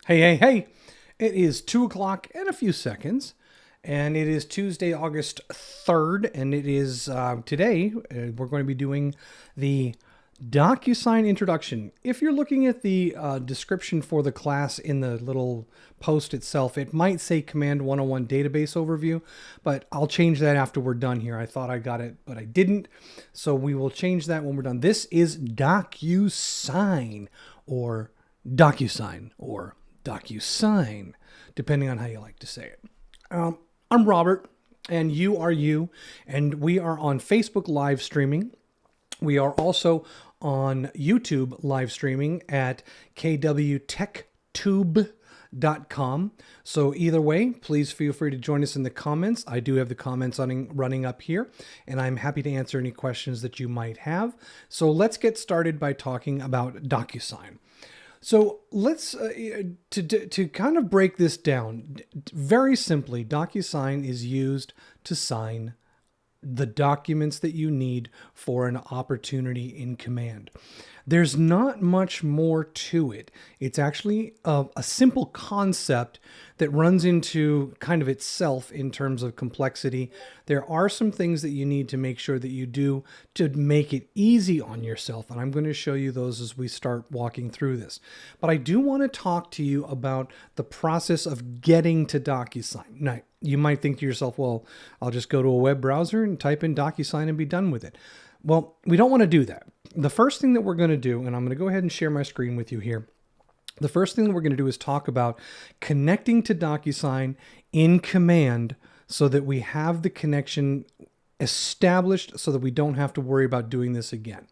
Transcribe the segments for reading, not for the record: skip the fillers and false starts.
Hey, hey, hey. It is 2 o'clock and a few seconds, and it is Tuesday, August 3rd, and it is today we're going to be doing the DocuSign introduction. If you're looking at the description for the class in the little post itself, it might say Command 101 Database Overview, but I'll change that after we're done here. I thought I got it, but I didn't, so we will change that when we're done. This is DocuSign, or DocuSign, or DocuSign, depending on how you like to say it. I'm Robert, and you are you, and we are on Facebook live streaming. We are also on YouTube live streaming at kwtechtube.com. So either way, please feel free to join us in the comments. I do have the comments running up here, and I'm happy to answer any questions that you might have. So let's get started by talking about DocuSign. So let's, to kind of break this down, very simply, DocuSign is used to sign the documents that you need for an opportunity in Command. There's not much more to it. It's actually a simple concept that runs into kind of itself in terms of complexity. There are some things that you need to make sure that you do to make it easy on yourself, and I'm going to show you those as we start walking through this. But I do want to talk to you about the process of getting to DocuSign. Now, you might think to yourself, well, I'll just go to a web browser and type in DocuSign and be done with it. Well, we don't want to do that. The first thing that we're going to do, and I'm going to go ahead and share my screen with you here. The first thing that we're going to do is talk about connecting to DocuSign in Command so that we have the connection established so that we don't have to worry about doing this again.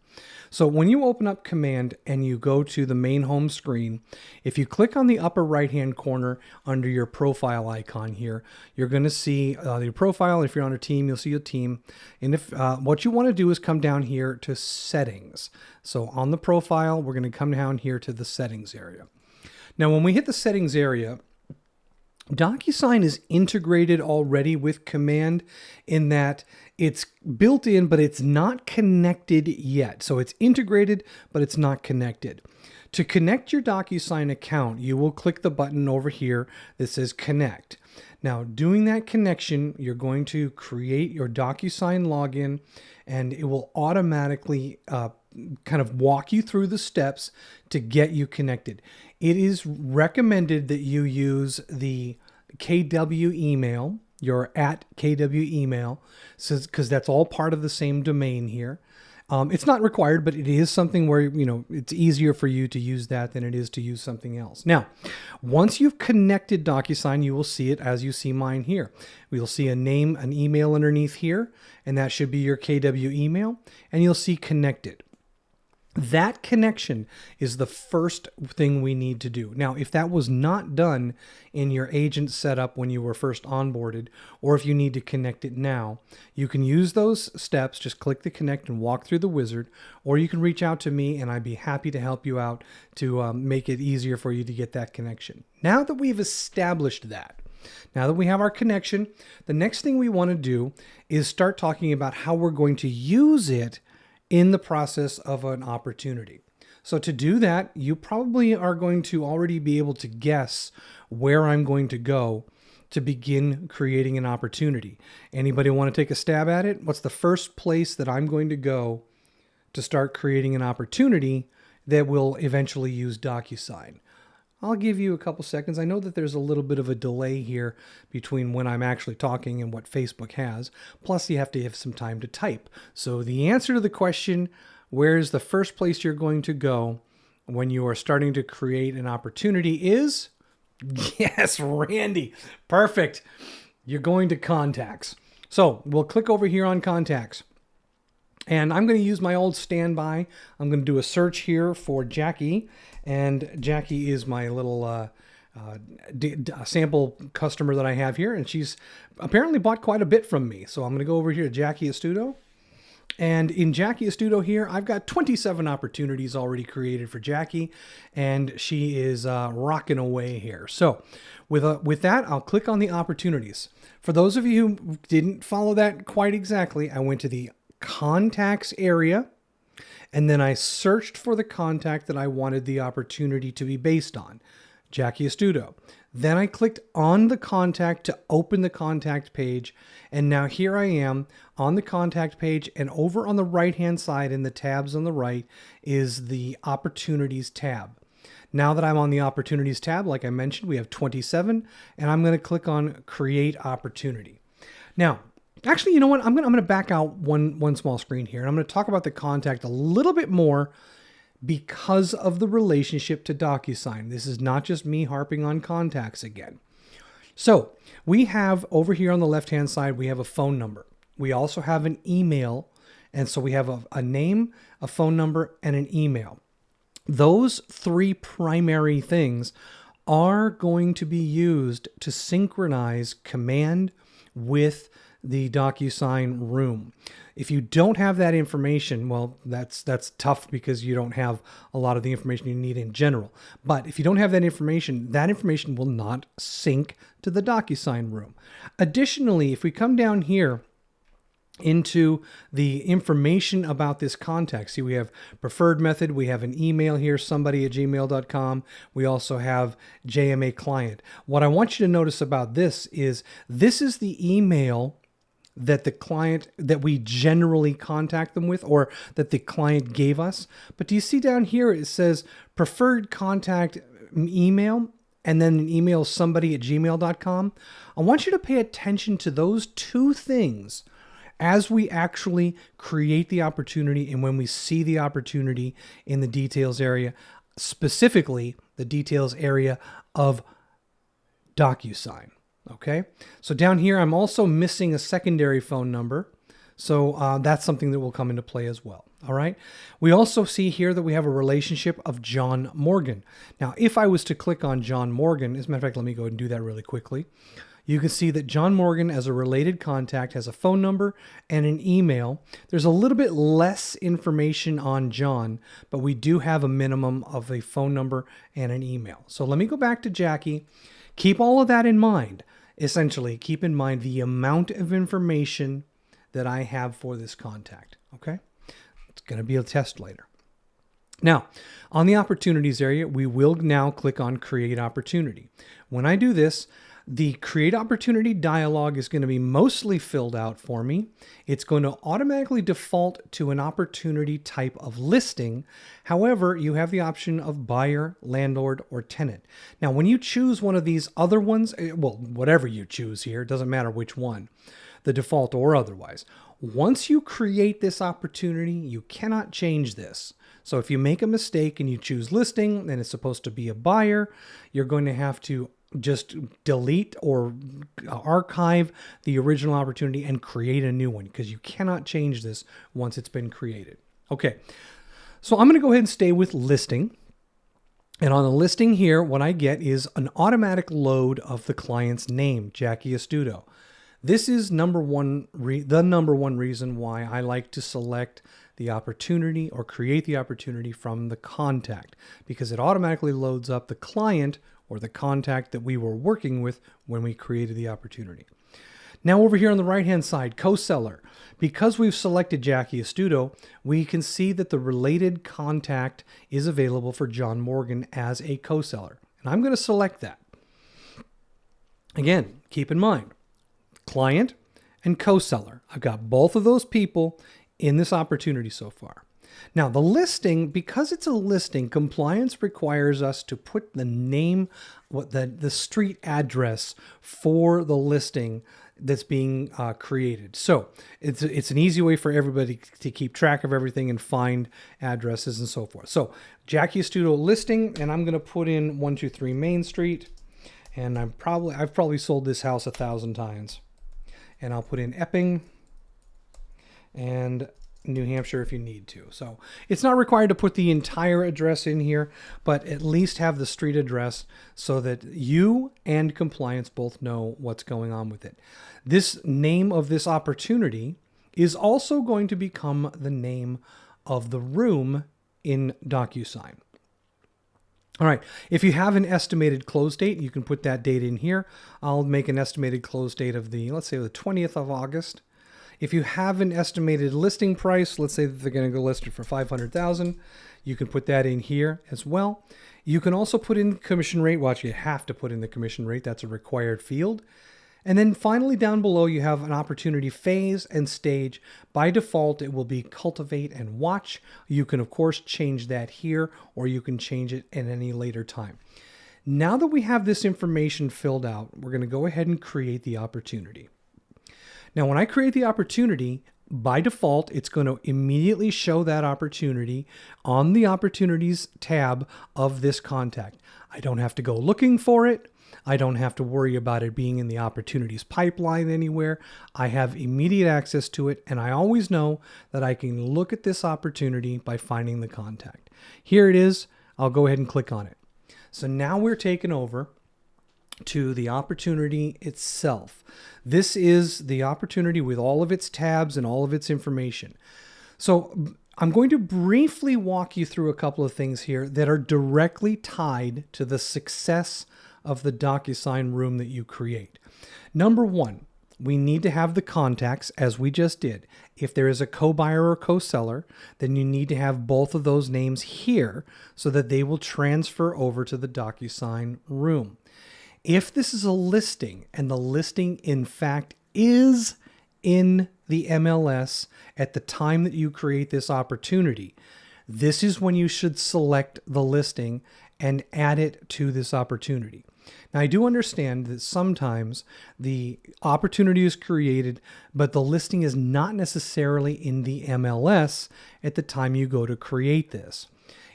So when you open up Command and you go to the main home screen, if you click on the upper right hand corner under your profile icon here, you're going to see your profile. If you're on a team, you'll see a team. And if what you want to do is come down here to settings. So on the profile, we're going to come down here to the settings area. Now, when we hit the settings area, DocuSign is integrated already with Command in that it's built in, but it's not connected yet. So it's integrated, but it's not connected. To connect your DocuSign account, you will click the button over here that says Connect. Now, doing that connection, you're going to create your DocuSign login, and it will automatically kind of walk you through the steps to get you connected. It is recommended that you use the KW email, your @KW email, because that's all part of the same domain here. It's not required, but it is something where, it's easier for you to use that than it is to use something else. Now, once you've connected DocuSign, you will see it as you see mine here. We'll see a name, an email underneath here, and that should be your KW email, and you'll see connected. That connection is the first thing we need to do. Now, if that was not done in your agent setup when you were first onboarded, or if you need to connect it now, you can use those steps. Just click the connect and walk through the wizard, or you can reach out to me and I'd be happy to help you out to make it easier for you to get that connection. Now that we've established that, now that we have our connection, the next thing we want to do is start talking about how we're going to use it in the process of an opportunity. So to do that, you probably are going to already be able to guess where I'm going to go to begin creating an opportunity. Anybody want to take a stab at it? What's the first place that I'm going to go to start creating an opportunity that will eventually use DocuSign? I'll give you a couple seconds. I know that there's a little bit of a delay here between when I'm actually talking and what Facebook has. Plus, you have to have some time to type. So the answer to the question, where is the first place you're going to go when you are starting to create an opportunity is, yes, Randy, perfect. You're going to contacts. So we'll click over here on contacts. And I'm going to use my old standby. I'm going to do a search here for Jackie. And Jackie is my little sample customer that I have here. And she's apparently bought quite a bit from me. So I'm going to go over here to Jackie Astudo. And in Jackie Astudo here, I've got 27 opportunities already created for Jackie. And she is rocking away here. So with that, I'll click on the opportunities. For those of you who didn't follow that quite exactly, I went to the contacts area, and then I searched for the contact that I wanted the opportunity to be based on. Jackie Astuto. Then I clicked on the contact to open the contact page. And now here I am on the contact page, and over on the right-hand side in the tabs on the right is the Opportunities tab. Now that I'm on the Opportunities tab, like I mentioned, we have 27, and I'm going to click on Create Opportunity. Now, actually, you know what? I'm going to back out one small screen here, and I'm going to talk about the contact a little bit more because of the relationship to DocuSign. This is not just me harping on contacts again. So we have over here on the left-hand side, we have a phone number. We also have an email. And so we have a name, a phone number, and an email. Those three primary things are going to be used to synchronize Command with the DocuSign room. If you don't have that information, well, that's tough because you don't have a lot of the information you need in general. But if you don't have that information will not sync to the DocuSign room. Additionally, if we come down here into the information about this contact, see, we have preferred method, we have an email here, somebody@gmail.com. We also have JMA client. What I want you to notice about this is the email that the client, that we generally contact them with, or that the client gave us. But do you see down here, it says preferred contact email, and then an email, somebody@gmail.com. I want you to pay attention to those two things as we actually create the opportunity and when we see the opportunity in the details area, specifically the details area of DocuSign. Okay, so down here, I'm also missing a secondary phone number. So that's something that will come into play as well. All right. We also see here that we have a relationship of John Morgan. Now, if I was to click on John Morgan, as a matter of fact, let me go ahead and do that really quickly. You can see that John Morgan, as a related contact, has a phone number and an email. There's a little bit less information on John, but we do have a minimum of a phone number and an email. So let me go back to Jackie. Keep all of that in mind. Essentially, keep in mind the amount of information that I have for this contact. Okay? It's going to be a test later. Now, on the opportunities area, we will now click on Create Opportunity. When I do this, the Create Opportunity dialog is going to be mostly filled out for me. It's going to automatically default to an opportunity type of listing. However, you have the option of buyer, landlord, or tenant. Now, when you choose one of these other ones, well, whatever you choose here, it doesn't matter which one, the default or otherwise. Once you create this opportunity, you cannot change this. So if you make a mistake and you choose listing and it's supposed to be a buyer, you're going to have to just delete or archive the original opportunity and create a new one, because you cannot change this once it's been created. Okay, so I'm going to go ahead and stay with listing. And on the listing here, what I get is an automatic load of the client's name, Jackie Astuto. This is the number one reason why I like to select the opportunity or create the opportunity from the contact, because it automatically loads up the client or the contact that we were working with when we created the opportunity. Now over here on the right-hand side, co-seller. Because we've selected Jackie Astuto, we can see that the related contact is available for John Morgan as a co-seller. And I'm going to select that. Again, keep in mind, client and co-seller. I've got both of those people in this opportunity so far. Now, the listing, because it's a listing, compliance requires us to put the name, the street address for the listing that's being created. So it's an easy way for everybody to keep track of everything and find addresses and so forth. So Jackie Astuto listing, and I'm going to put in 123 Main Street, and I've probably sold this house 1,000 times, and I'll put in Epping and New Hampshire if you need to. So it's not required to put the entire address in here, but at least have the street address so that you and compliance both know what's going on with it. This name of this opportunity is also going to become the name of the room in DocuSign. All right, if you have an estimated close date, you can put that date in here. I'll make an estimated close date of let's say the 20th of August. If you have an estimated listing price, let's say that they're going to go list it for $500,000, you can put that in here as well. You can also put in commission rate. Well, you have to put in the commission rate. That's a required field. And then finally down below, you have an opportunity phase and stage. By default, it will be cultivate and watch. You can, of course, change that here, or you can change it at any later time. Now that we have this information filled out, we're going to go ahead and create the opportunity. Now, when I create the opportunity, by default, it's going to immediately show that opportunity on the Opportunities tab of this contact. I don't have to go looking for it. I don't have to worry about it being in the opportunities pipeline anywhere. I have immediate access to it, and I always know that I can look at this opportunity by finding the contact. Here it is. I'll go ahead and click on it. So now we're taken over to the opportunity itself. This is the opportunity with all of its tabs and all of its information. So I'm going to briefly walk you through a couple of things here that are directly tied to the success of the DocuSign room that you create. Number one, we need to have the contacts, as we just did. If there is a co-buyer or co-seller, then you need to have both of those names here so that they will transfer over to the DocuSign room. If this is a listing and the listing in fact is in the MLS at the time that you create this opportunity, this is when you should select the listing and add it to this opportunity. Now, I do understand that sometimes the opportunity is created, but the listing is not necessarily in the MLS at the time you go to create this.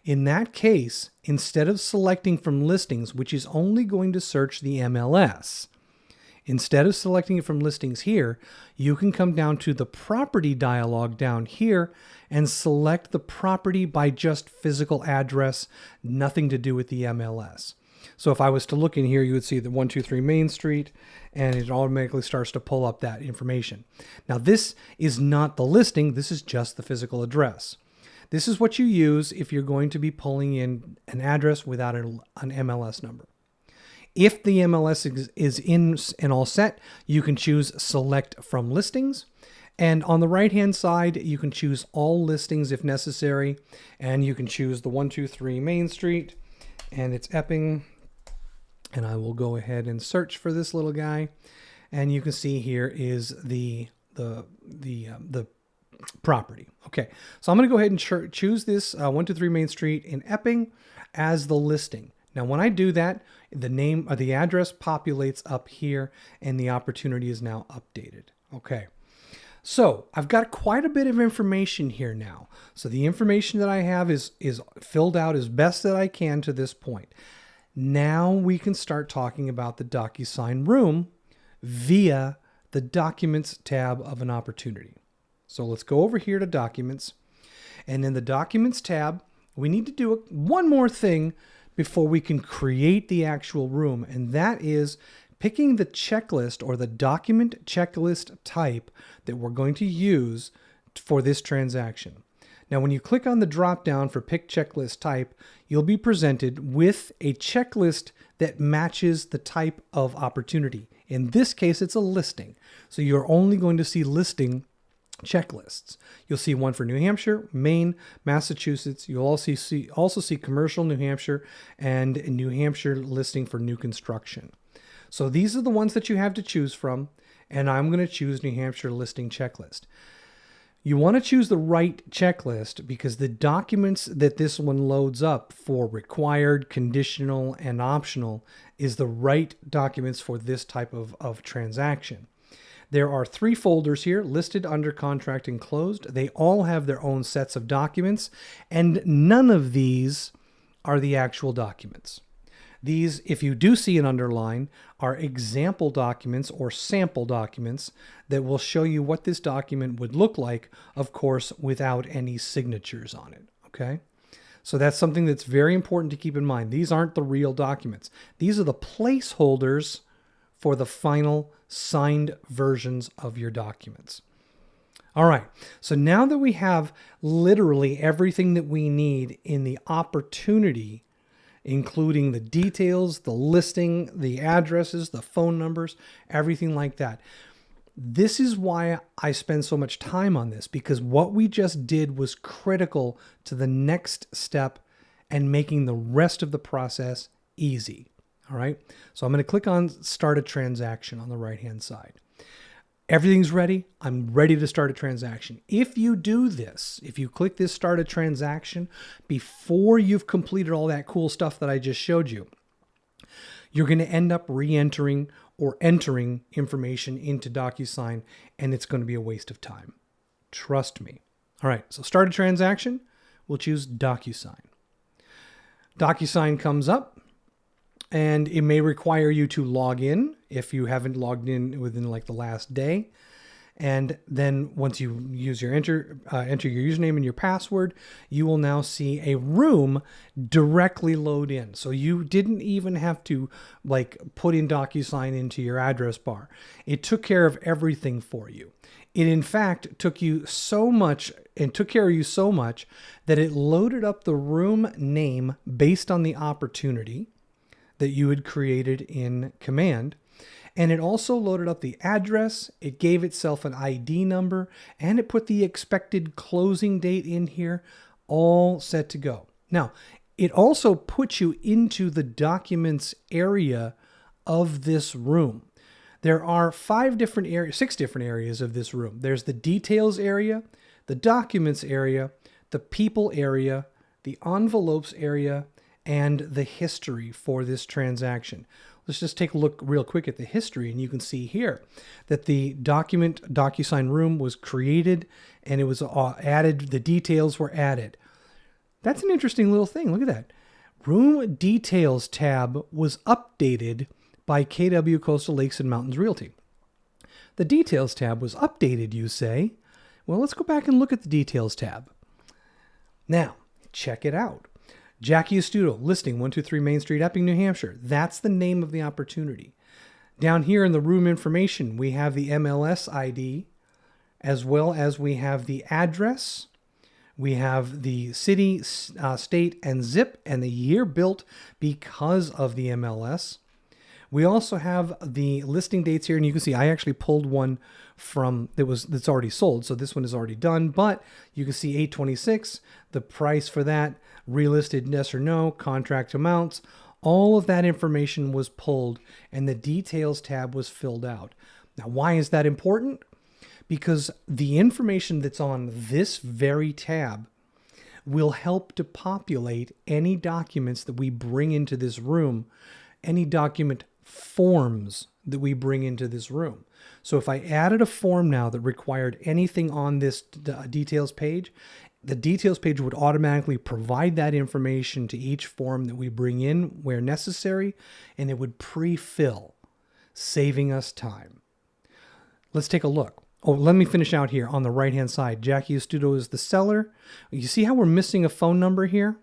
In that case, instead of selecting from listings, which is only going to search the MLS, instead of selecting it from listings here, you can come down to the property dialog down here and select the property by just physical address, nothing to do with the MLS. So if I was to look in here, you would see the 123 Main Street, and it automatically starts to pull up that information. Now, this is not the listing. This is just the physical address. This is what you use if you're going to be pulling in an address without an MLS number. If the MLS is in and all set, you can choose Select from Listings. And on the right-hand side, you can choose All Listings if necessary. And you can choose the 123 Main Street, and it's Epping. And I will go ahead and search for this little guy. And you can see here is the property. Okay, so I'm going to go ahead and choose this 123 Main Street in Epping as the listing. Now, when I do that, the name or the address populates up here, and the opportunity is now updated. Okay, so I've got quite a bit of information here now. So the information that I have is filled out as best that I can to this point. Now we can start talking about the DocuSign room via the Documents tab of an opportunity. So let's go over here to Documents. And in the Documents tab, we need to do one more thing before we can create the actual room. And that is picking the checklist or the document checklist type that we're going to use for this transaction. Now, when you click on the drop down for Pick Checklist Type, you'll be presented with a checklist that matches the type of opportunity. In this case, it's a listing. So you're only going to see listing checklists. You'll see one for New Hampshire, Maine, Massachusetts. You'll also see commercial New Hampshire and a New Hampshire listing for new construction. So these are the ones that you have to choose from, and I'm going to choose New Hampshire listing checklist. You want to choose the right checklist because the documents that this one loads up for required, conditional, and optional is the right documents for this type of transaction. There are 3 folders here listed, under contract, and closed. They all have their own sets of documents, and none of these are the actual documents. These, if you do see an underline, are example documents or sample documents that will show you what this document would look like, of course, without any signatures on it, okay? So that's something that's very important to keep in mind. These aren't the real documents. These are the placeholders for the final signed versions of your documents. All right, so now that we have literally everything that we need in the opportunity, including the details, the listing, the addresses, the phone numbers, everything like that. This is why I spend so much time on this, because what we just did was critical to the next step and making the rest of the process easy. All right. So I'm going to click on Start a Transaction on the right-hand side. Everything's ready. I'm ready to start a transaction. If you do this, if you click this Start a Transaction before you've completed all that cool stuff that I just showed you, you're going to end up re-entering or entering information into DocuSign, and it's going to be a waste of time. Trust me. All right, so start a transaction. We'll choose DocuSign. DocuSign comes up, and it may require you to log in if you haven't logged in within like the last day. And then once you use your enter your username and your password, you will now see a room directly load in. So you didn't even have to like put in DocuSign into your address bar. It took care of everything for you. It in fact took you so much and took care of you so much that it loaded up the room name based on the opportunity that you had created in Command. And it also loaded up the address, it gave itself an ID number, and it put the expected closing date in here, all set to go. Now, it also puts you into the documents area of this room. There are 6 different areas of this room. There's the details area, the documents area, the people area, the envelopes area, and the history for this transaction. Let's just take a look real quick at the history, and you can see here that the DocuSign room was created and it was added, the details were added. That's an interesting little thing. Look at that. Room Details tab was updated by KW Coastal Lakes and Mountains Realty. The Details tab was updated, you say? Well, let's go back and look at the Details tab. Now, check it out. Jackie Astuto, listing 123 Main Street, Epping, New Hampshire. That's the name of the opportunity. Down here in the room information, we have the MLS ID, as well as we have the address. We have the city, state, and zip, and the year built because of the MLS. We also have the listing dates here, and you can see I actually pulled one from that's already sold, so this one is already done. But you can see 826, the price for that, relisted yes or no, contract amounts. All of that information was pulled, and the details tab was filled out. Now, why is that important? Because the information that's on this very tab will help to populate any documents that we bring into this room, any document forms that we bring into this room. So if I added a form now that required anything on this details page, the details page would automatically provide that information to each form that we bring in where necessary, and it would pre-fill, saving us time. Let's take a look. Oh, let me finish out here on the right-hand side. Jackie Astuto is the seller. You see how we're missing a phone number here?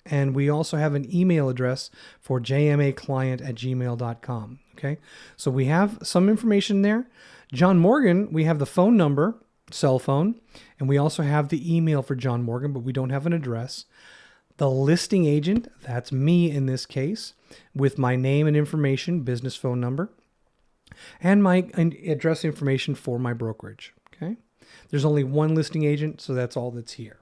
And we also have an email address for jmaclient@gmail.com. Okay, so we have some information there. John Morgan, we have the phone number, cell phone, and we also have the email for John Morgan, but we don't have an address. The listing agent, that's me in this case, with my name and information, business phone number, and my address information for my brokerage. Okay, there's only one listing agent, so that's all that's here.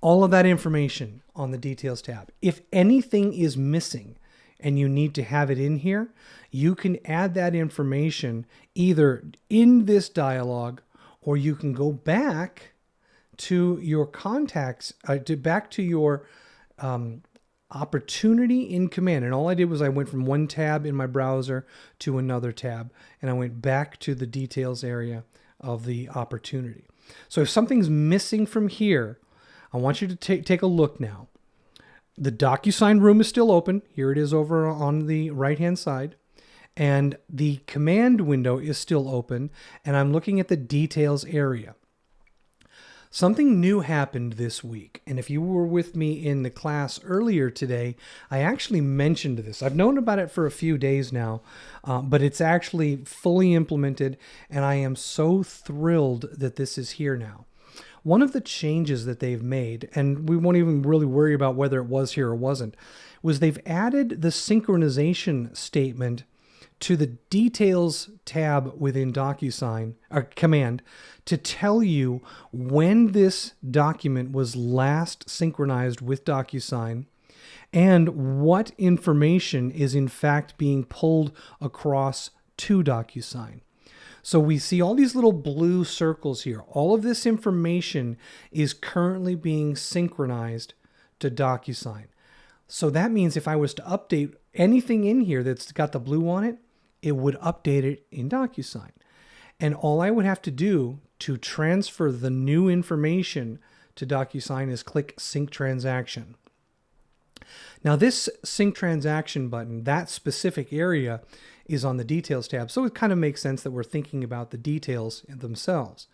All of that information on the details tab. If anything is missing and you need to have it in here, you can add that information either in this dialog, or you can go back to your contacts, back to your opportunity in Command. And all I did was I went from one tab in my browser to another tab, and I went back to the details area of the opportunity. So if something's missing from here, I want you to take a look now. The DocuSign room is still open. Here it is over on the right-hand side. And the command window is still open. And I'm looking at the details area. Something new happened this week. And if you were with me in the class earlier today, I actually mentioned this. I've known about it for a few days now, but it's actually fully implemented. And I am so thrilled that this is here now. One of the changes that they've made, and we won't even really worry about whether it was here or wasn't, was they've added the synchronization statement to the Details tab within DocuSign, or Command, to tell you when this document was last synchronized with DocuSign and what information is in fact being pulled across to DocuSign. So we see all these little blue circles here. All of this information is currently being synchronized to DocuSign. So that means if I was to update anything in here that's got the blue on it, it would update it in DocuSign. And all I would have to do to transfer the new information to DocuSign is click Sync Transaction. Now this Sync Transaction button, that specific area, is on the Details tab. So it kind of makes sense that we're thinking about the details themselves.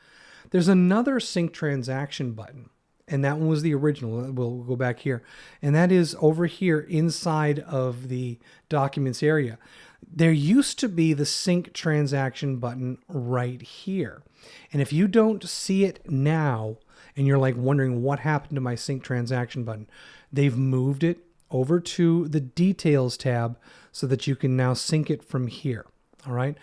There's another Sync Transaction button, and that one was the original. We'll go back here. And that is over here inside of the Documents area. There used to be the Sync Transaction button right here. And if you don't see it now, and you're like wondering what happened to my Sync Transaction button, they've moved it over to the Details tab so that you can now sync it from here. All right.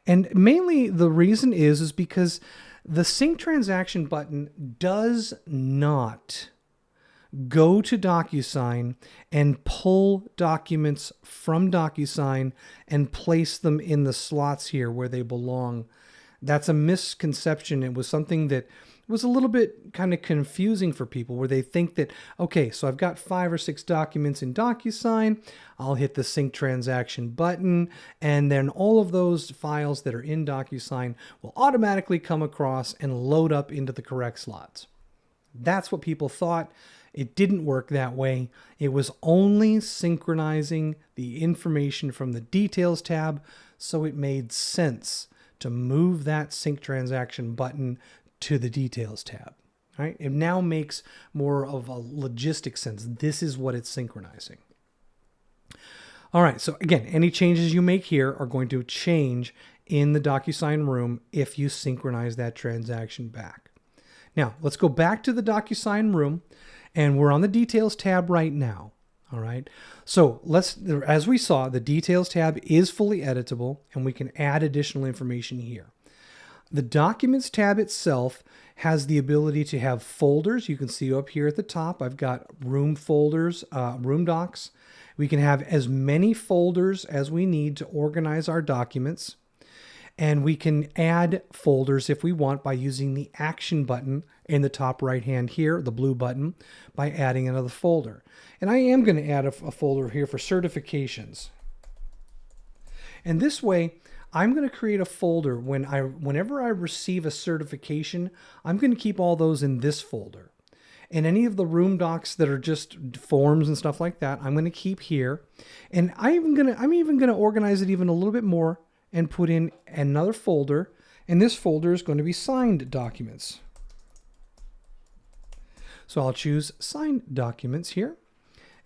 And mainly the reason is because the Sync Transaction button does not go to DocuSign and pull documents from DocuSign and place them in the slots here where they belong. That's a misconception. It was something that was a little bit kind of confusing for people, where they think that, okay, so I've got 5 or 6 documents in DocuSign, I'll hit the Sync Transaction button, and then all of those files that are in DocuSign will automatically come across and load up into the correct slots. That's what people thought. It didn't work that way. It was only synchronizing the information from the Details tab, so it made sense to move that Sync Transaction button to the Details tab. All right? It now makes more of a logistic sense. This is what it's synchronizing. All right, so again, any changes you make here are going to change in the DocuSign room if you synchronize that transaction back. Now, let's go back to the DocuSign room, and we're on the Details tab right now. All right, so as we saw, the Details tab is fully editable, and we can add additional information here. The Documents tab itself has the ability to have folders. You can see up here at the top, I've got room folders, room docs. We can have as many folders as we need to organize our documents. And we can add folders if we want by using the Action button in the top right hand here, the blue button, by adding another folder. And I am going to add a folder here for certifications. And this way, I'm going to create a folder whenever I receive a certification, I'm going to keep all those in this folder. And any of the room docs that are just forms and stuff like that, I'm going to keep here. And I'm even going to organize it even a little bit more and put in another folder. And this folder is going to be signed documents. So I'll choose signed documents here.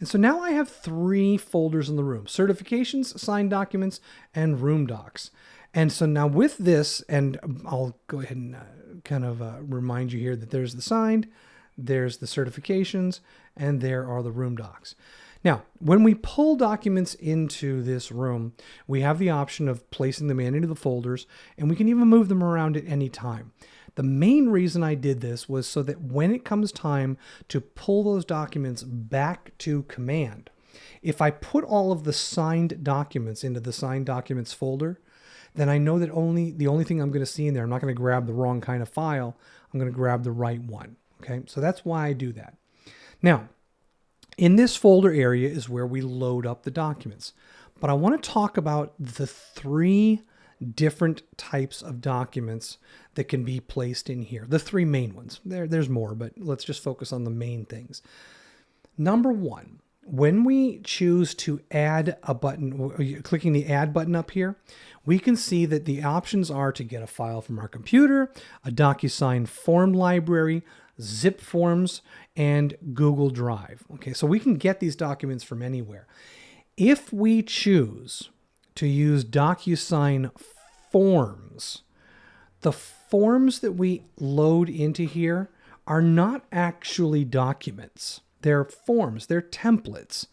And so now I have 3 folders in the room: certifications, signed documents, and room docs. And so now with this, and I'll go ahead and kind of remind you here that there's the signed, there's the certifications, and there are the room docs. Now, when we pull documents into this room, we have the option of placing them into the folders, and we can even move them around at any time. The main reason I did this was so that when it comes time to pull those documents back to Command, if I put all of the signed documents into the signed documents folder, then I know that the only thing I'm going to see in there, I'm not going to grab the wrong kind of file, I'm going to grab the right one. Okay, so that's why I do that. Now, in this folder area is where we load up the documents. But I want to talk about the 3 different types of documents that can be placed in here. The 3 main ones. There's more, but let's just focus on the main things. Number 1, when we choose to add a button, clicking the Add button up here, we can see that the options are to get a file from our computer, a DocuSign form library, zip forms, and Google Drive. Okay, so we can get these documents from anywhere. If we choose to use DocuSign forms, the forms that we load into here are not actually documents. They're forms, they're templates.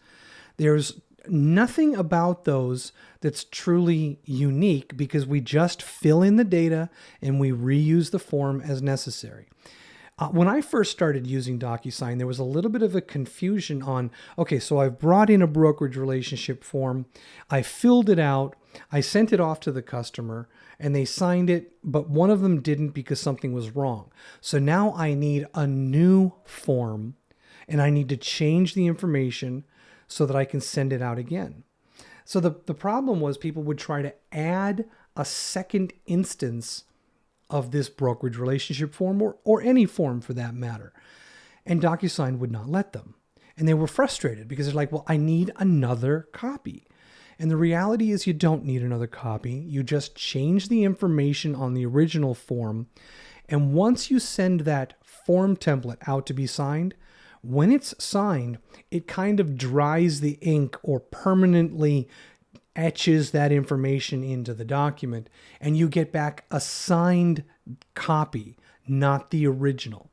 There's nothing about those that's truly unique because we just fill in the data and we reuse the form as necessary. When I first started using DocuSign, there was a little bit of a confusion on, okay, so I've brought in a brokerage relationship form, I filled it out, I sent it off to the customer, and they signed it, but one of them didn't because something was wrong. So now I need a new form, and I need to change the information so that I can send it out again. So the problem was people would try to add a second instance of this brokerage relationship form or any form for that matter. And DocuSign would not let them. And they were frustrated because they're like, well, I need another copy. And the reality is you don't need another copy. You just change the information on the original form. And once you send that form template out to be signed, when it's signed, it kind of dries the ink or permanently etches that information into the document, and you get back a signed copy, not the original.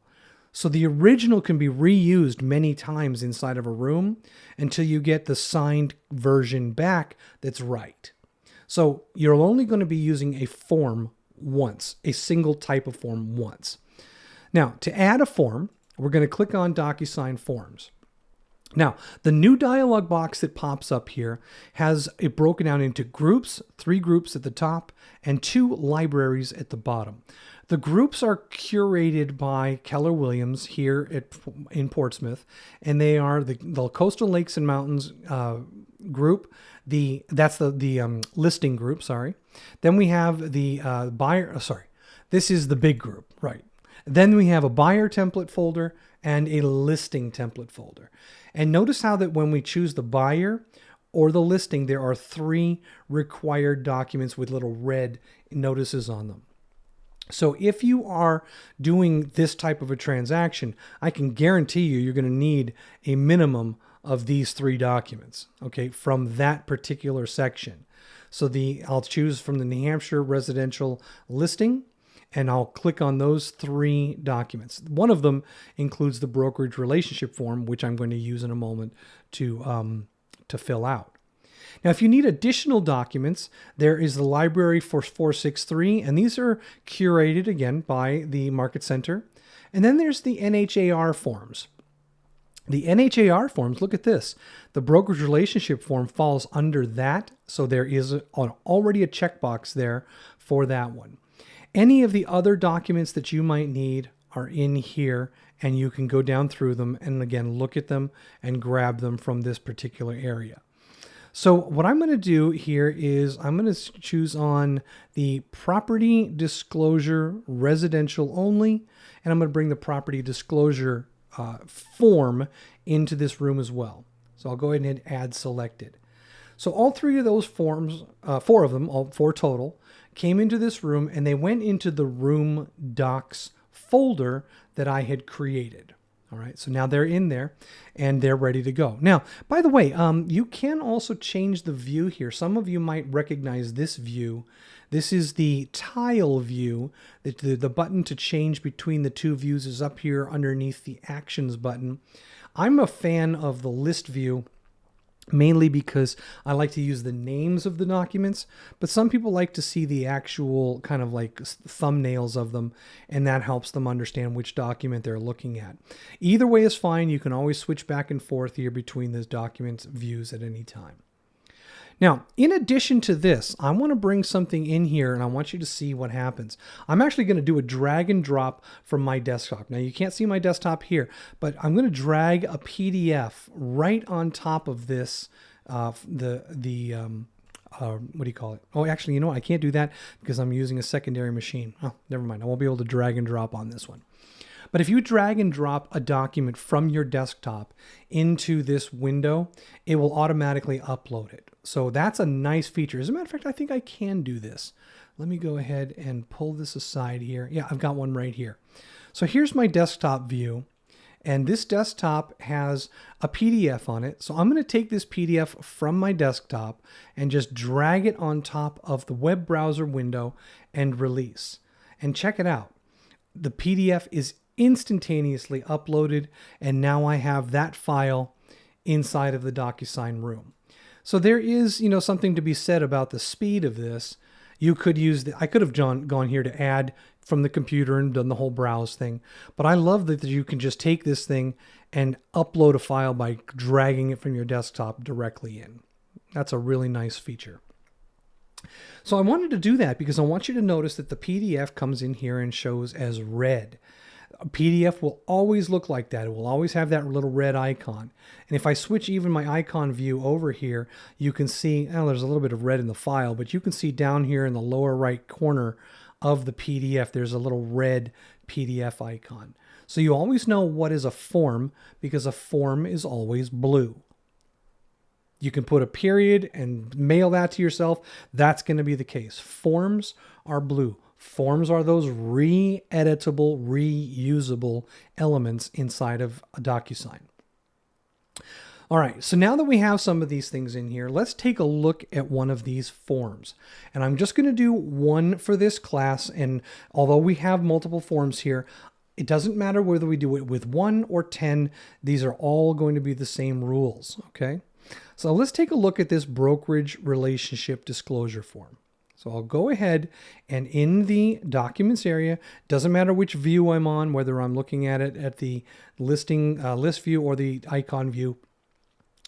So the original can be reused many times inside of a room until you get the signed version back that's right. So you're only going to be using a form once, a single type of form once. Now, to add a form, we're going to click on DocuSign Forms. Now, the new dialog box that pops up here has it broken down into groups, 3 groups at the top, and 2 libraries at the bottom. The groups are curated by Keller Williams here in Portsmouth, and they are the Coastal Lakes and Mountains group. That's the listing group, sorry. Then we have the this is the big group, right. Then we have a buyer template folder and a listing template folder. And notice how that when we choose the buyer or the listing, there are 3 required documents with little red notices on them. So if you are doing this type of a transaction, I can guarantee you're going to need a minimum of these 3 documents, okay, from that particular section. So I'll choose from the New Hampshire residential listing, and I'll click on those 3 documents. One of them includes the brokerage relationship form, which I'm going to use in a moment to fill out. Now, if you need additional documents, there is the library for 463, and these are curated again by the Market Center. And then there's the NHAR forms. The NHAR forms, look at this. The brokerage relationship form falls under that, so there is already a checkbox there for that one. Any of the other documents that you might need are in here, and you can go down through them and again look at them and grab them from this particular area. So what I'm going to do here is I'm going to choose on the property disclosure residential only, and I'm going to bring the property disclosure form into this room as well. So I'll go ahead and add selected. So all 3 of those forms, 4 of them, all 4 total, came into this room, and they went into the room docs folder that I had created. All right, so now they're in there and they're ready to go. Now, by the way, you can also change the view here. Some of you might recognize this view. This is the tile view. The button to change between the 2 views is up here underneath the actions button. I'm a fan of the list view, mainly because I like to use the names of the documents, but some people like to see the actual kind of like thumbnails of them, and that helps them understand which document they're looking at. Either way is fine. You can always switch back and forth here between those documents views at any time. Now, in addition to this, I want to bring something in here and I want you to see what happens. I'm actually going to do a drag and drop from my desktop. Now, you can't see my desktop here, but I'm going to drag a PDF right on top of this, what do you call it? Oh, actually, you know what? I can't do that because I'm using a secondary machine. Oh, never mind. I won't be able to drag and drop on this one. But if you drag and drop a document from your desktop into this window, it will automatically upload it. So that's a nice feature. As a matter of fact, I think I can do this. Let me go ahead and pull this aside here. Yeah, I've got one right here. So here's my desktop view. And this desktop has a PDF on it. So I'm going to take this PDF from my desktop and just drag it on top of the web browser window and release. And check it out. The PDF is instantaneously uploaded, and now I have that file inside of the DocuSign room. So there is, something to be said about the speed of this. You could use I could have gone here to add from the computer and done the whole browse thing. But I love that you can just take this thing and upload a file by dragging it from your desktop directly in. That's a really nice feature. So I wanted to do that because I want you to notice that the PDF comes in here and shows as red. A PDF will always look like that. It will always have that little red icon. And if I switch even my icon view over here, you can see, there's a little bit of red in the file, but you can see down here in the lower right corner of the PDF, there's a little red PDF icon. So you always know what is a form because a form is always blue. You can put a period and mail that to yourself. That's going to be the case. Forms are blue. Forms are those re-editable, reusable elements inside of a DocuSign. All right, so now that we have some of these things in here, let's take a look at one of these forms. And I'm just going to do one for this class. And although we have multiple forms here, it doesn't matter whether we do it with 1 or 10. These are all going to be the same rules, okay? So let's take a look at this brokerage relationship disclosure form. So I'll go ahead and in the documents area, doesn't matter which view I'm on, whether I'm looking at it at the listing list view or the icon view.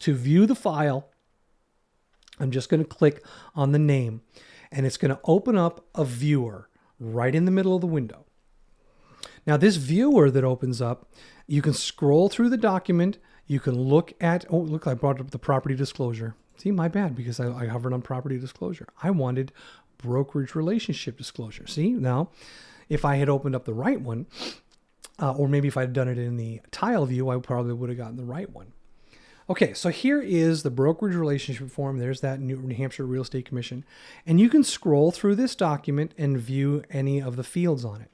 To view the file, I'm just going to click on the name and it's going to open up a viewer right in the middle of the window. Now this viewer that opens up, you can scroll through the document. You can look at, oh, look, I brought up the property disclosure. See, my bad, because I hovered on property disclosure. I wanted brokerage relationship disclosure. See, now, if I had opened up the right one, or maybe if I had done it in the tile view, I probably would have gotten the right one. Okay, so here is the brokerage relationship form. There's that New Hampshire Real Estate Commission. And you can scroll through this document and view any of the fields on it.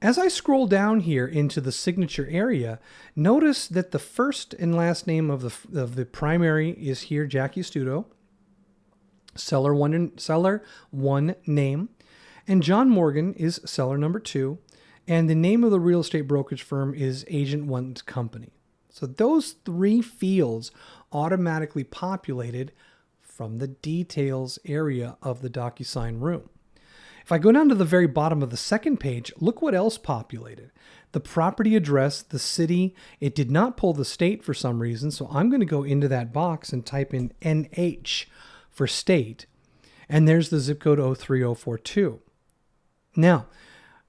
As I scroll down here into the signature area, notice that the first and last name of the primary is here, Jackie Studo, seller one name, and John Morgan is seller number 2, and the name of the real estate brokerage firm is Agent One's Company. So those 3 fields automatically populated from the details area of the DocuSign room. If I go down to the very bottom of the second page, look what else populated. The property address, the city. It did not pull the state for some reason, so I'm going to go into that box and type in NH for state, and there's the zip code 03042. Now,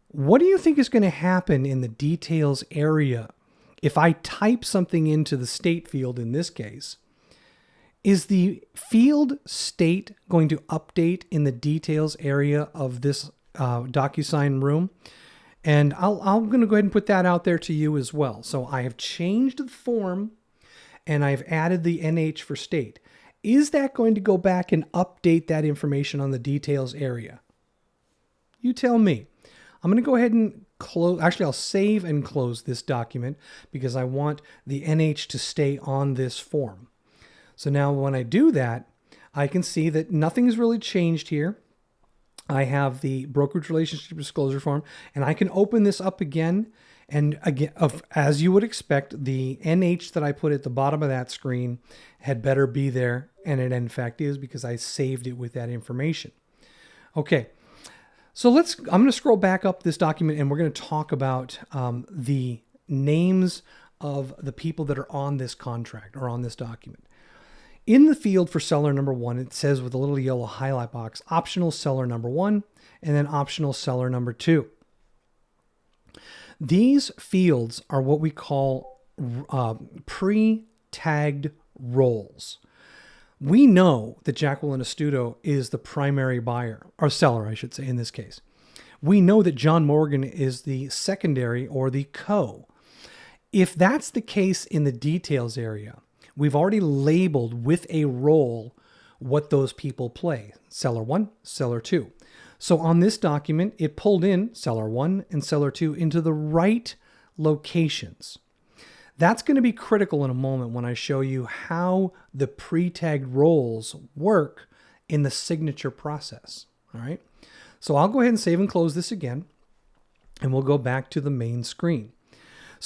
what do you think is going to happen in the details area if I type something into the state field in this case? Is the field state going to update in the details area of this DocuSign room? And I'm going to go ahead and put that out there to you as well. So I have changed the form and I've added the NH for state. Is that going to go back and update that information on the details area? You tell me. I'm going to go ahead and close. Actually, I'll save and close this document because I want the NH to stay on this form. So now when I do that, I can see that nothing's really changed here. I have the brokerage relationship disclosure form, and I can open this up again. And again, as you would expect, the NH that I put at the bottom of that screen had better be there. And it in fact is, because I saved it with that information. Okay. So I'm going to scroll back up this document and we're going to talk about the names of the people that are on this contract or on this document. In the field for seller number 1, it says with a little yellow highlight box, optional seller number 1, and then optional seller number 2. These fields are what we call pre-tagged roles. We know that Jacqueline Astudo is the primary buyer, or seller, I should say, in this case. We know that John Morgan is the secondary or the co. If that's the case in the details area, we've already labeled with a role what those people play. Seller 1, seller 2. So on this document, it pulled in seller 1 and seller 2 into the right locations. That's going to be critical in a moment when I show you how the pre-tagged roles work in the signature process. All right. So I'll go ahead and save and close this again, and we'll go back to the main screen.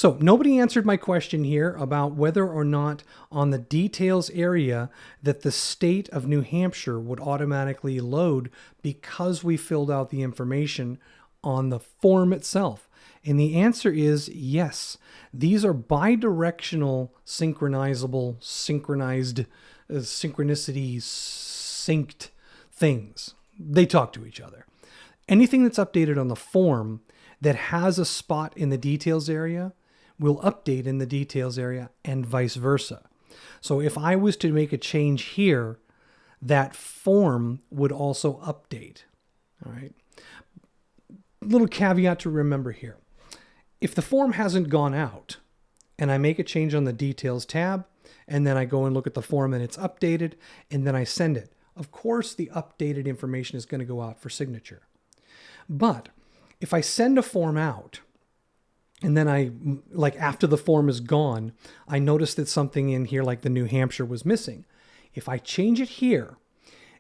So nobody answered my question here about whether or not on the details area that the state of New Hampshire would automatically load because we filled out the information on the form itself. And the answer is yes. These are bidirectional synchronized, synchronicity synced things. They talk to each other. Anything that's updated on the form that has a spot in the details area will update in the details area and vice versa. So if I was to make a change here, that form would also update. All right. Little caveat to remember here. If the form hasn't gone out and I make a change on the details tab, and then I go and look at the form and it's updated, and then I send it, of course the updated information is going to go out for signature. But if I send a form out and then after the form is gone, I notice that something in here like the New Hampshire was missing. If I change it here,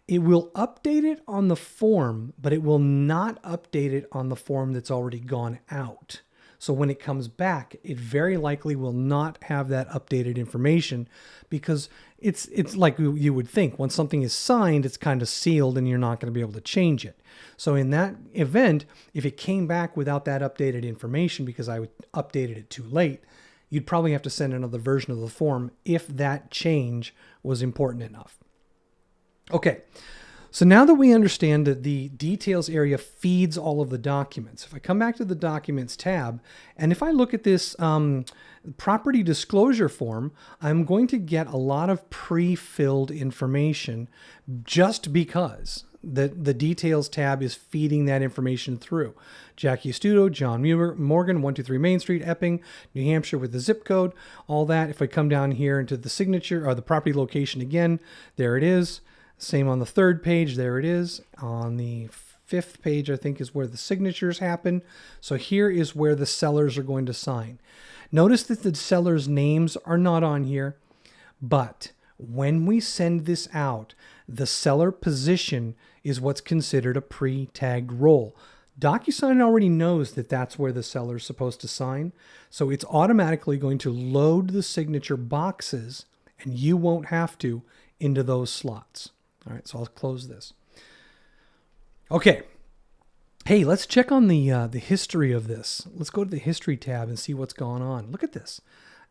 it will update it on the form, but it will not update it on the form that's already gone out. So when it comes back, it very likely will not have that updated information because it's like you would think. Once something is signed, it's kind of sealed and you're not going to be able to change it. So in that event, if it came back without that updated information because I updated it too late, you'd probably have to send another version of the form if that change was important enough. Okay. So now that we understand that the details area feeds all of the documents, if I come back to the documents tab, and if I look at this property disclosure form, I'm going to get a lot of pre-filled information just because the details tab is feeding that information through. Jackie Studo, John Morgan, 123 Main Street, Epping, New Hampshire with the zip code, all that. If I come down here into the signature or the property location again, there it is. Same on the third page, there it is. On the fifth page, I think, is where the signatures happen. So here is where the sellers are going to sign. Notice that the sellers' names are not on here, but when we send this out, the seller position is what's considered a pre-tagged role. DocuSign already knows that that's where the seller is supposed to sign, so it's automatically going to load the signature boxes, and you won't have to, into those slots. All right, so I'll close this. Okay. Hey, let's check on the history of this. Let's go to the history tab and see what's going on. Look at this.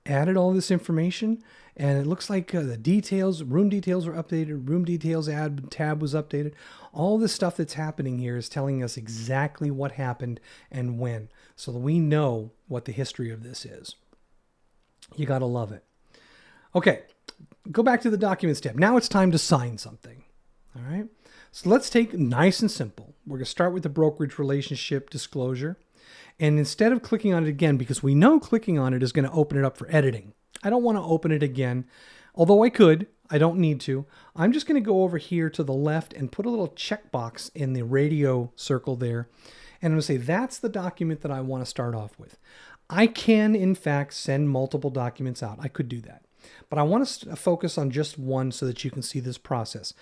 Added all this information, and it looks like the details, room details were updated, room details tab was updated. All this stuff that's happening here is telling us exactly what happened and when, so that we know what the history of this is. You got to love it. Okay. Go back to the Documents tab. Now it's time to sign something. All right. So let's take nice and simple. We're going to start with the brokerage relationship disclosure. And instead of clicking on it again, because we know clicking on it is going to open it up for editing. I don't want to open it again. Although I could, I don't need to. I'm just going to go over here to the left and put a little checkbox in the radio circle there. And I'm going to say, that's the document that I want to start off with. I can, in fact, send multiple documents out. I could do that. But I want to focus on just one so that you can see this process.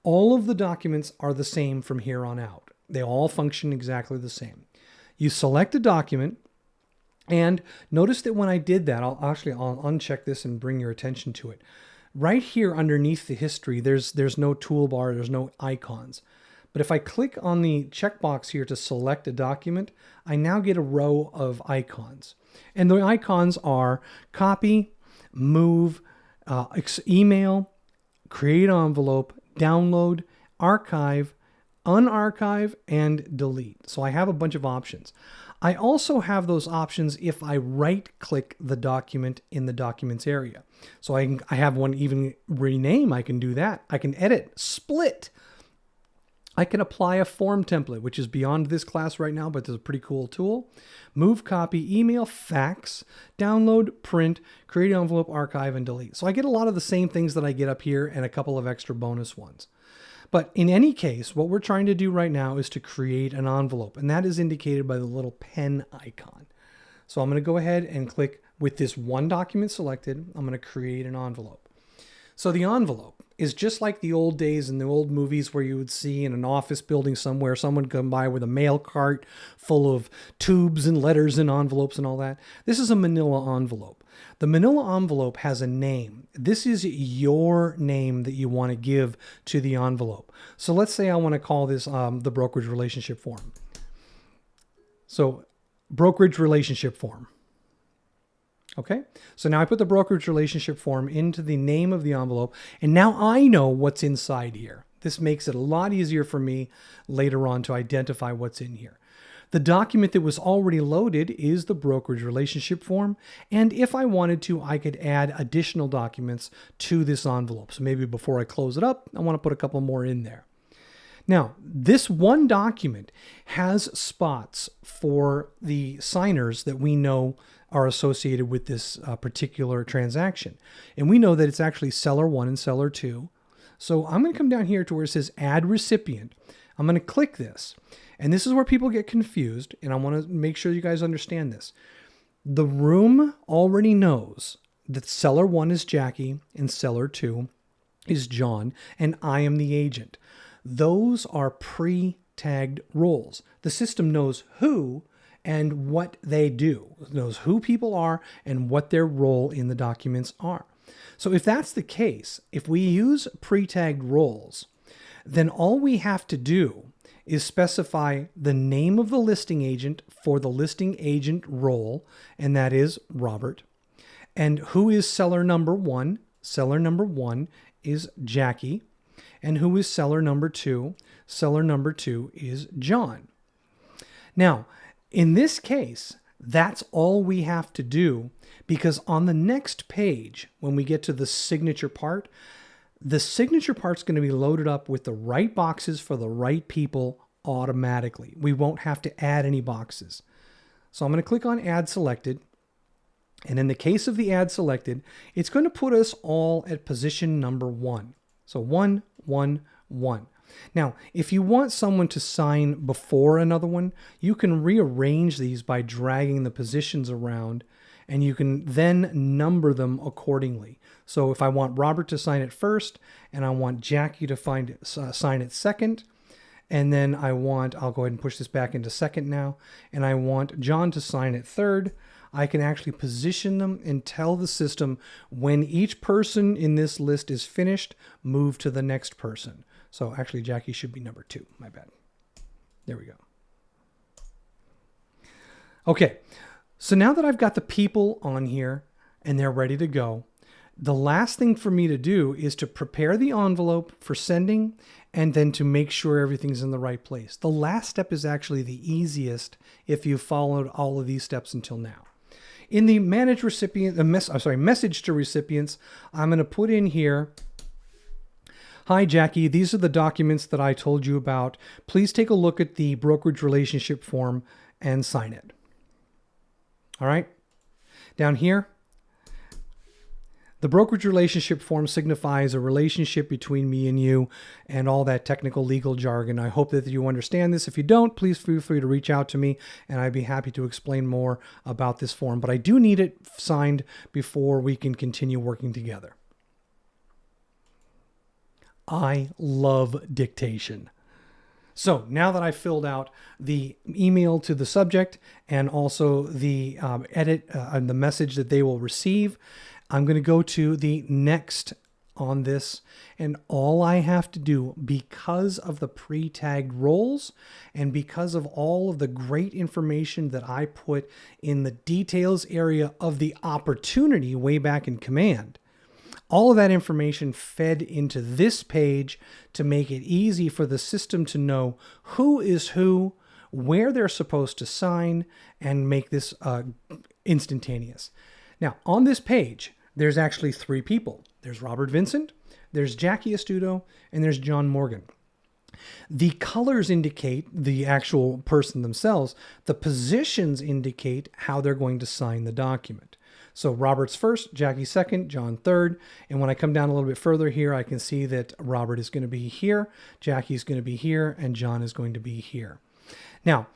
All of the documents are the same from here on out. They all function exactly the same. You select a document, and notice that when I did that, I'll uncheck this and bring your attention to it. Right here underneath the history, there's no toolbar, there's no icons. But if I click on the checkbox here to select a document, I now get a row of icons. And the icons are copy, move, email, create envelope, download, archive, unarchive, and delete. So I have a bunch of options. I also have those options if I right-click the document in the documents area. So I have one even rename. I can do that. I can edit, split. I can apply a form template, which is beyond this class right now, but it's a pretty cool tool. Move, copy, email, fax, download, print, create envelope, archive, and delete. So I get a lot of the same things that I get up here and a couple of extra bonus ones. But in any case, what we're trying to do right now is to create an envelope, and that is indicated by the little pen icon. So I'm going to go ahead and click with this one document selected. I'm going to create an envelope. So the envelope is just like the old days in the old movies where you would see in an office building somewhere, someone come by with a mail cart full of tubes and letters and envelopes and all that. This is a manila envelope. The manila envelope has a name. This is your name that you want to give to the envelope. So let's say I want to call this the brokerage relationship form. So brokerage relationship form. Okay, so now I put the brokerage relationship form into the name of the envelope, and now I know what's inside here. This makes it a lot easier for me later on to identify what's in here. The document that was already loaded is the brokerage relationship form, and if I wanted to, I could add additional documents to this envelope. So maybe before I close it up, I want to put a couple more in there. Now, this one document has spots for the signers that we know are associated with this particular transaction. And we know that it's actually seller 1 and seller 2. So I'm going to come down here to where it says add recipient. I'm going to click this. And this is where people get confused. And I want to make sure you guys understand this. The room already knows that seller 1 is Jackie and seller 2 is John, and I am the agent. Those are pre-tagged roles. The system knows who and what they do. It knows who people are and what their role in the documents are. So if that's the case, if we use pre-tagged roles, then all we have to do is specify the name of the listing agent for the listing agent role, and that is Robert. And who is seller number 1? Seller number 1 is Jackie. And who is seller number 2? Seller number 2 is John. Now, in this case, that's all we have to do, because on the next page, when we get to the signature part, the signature part's going to be loaded up with the right boxes for the right people automatically. We won't have to add any boxes. So I'm going to click on Add Selected. And in the case of the Add Selected, it's going to put us all at position number 1. So 1, 1, 1. Now, if you want someone to sign before another one, you can rearrange these by dragging the positions around, and you can then number them accordingly. So if I want Robert to sign it first, and I want Jackie to sign it second, and then I'll go ahead and push this back into second now, and I want John to sign it third, I can actually position them and tell the system when each person in this list is finished, move to the next person. So actually Jackie should be number 2, my bad. There we go. Okay, so now that I've got the people on here and they're ready to go, the last thing for me to do is to prepare the envelope for sending and then to make sure everything's in the right place. The last step is actually the easiest if you've followed all of these steps until now. In the manage recipient, message to recipients, I'm going to put in here, hi Jackie, these are the documents that I told you about. Please take a look at the brokerage relationship form and sign it. All right. Down here, the brokerage relationship form signifies a relationship between me and you and all that technical legal jargon. I hope that you understand this. If you don't, please feel free to reach out to me and I'd be happy to explain more about this form. But I do need it signed before we can continue working together. I love dictation. So now that I've filled out the email to the subject and also the edit and the message that they will receive, I'm going to go to the next on this, and all I have to do, because of the pre-tagged roles and because of all of the great information that I put in the details area of the opportunity way back in command, all of that information fed into this page to make it easy for the system to know who is who, where they're supposed to sign, and make this instantaneous. Now, on this page, there's actually 3 people. There's Robert Vincent, there's Jackie Astuto, and there's John Morgan. The colors indicate the actual person themselves. The positions indicate how they're going to sign the document. So Robert's first, Jackie second, John third. And when I come down a little bit further here, I can see that Robert is going to be here, Jackie's going to be here, and John is going to be here. Now,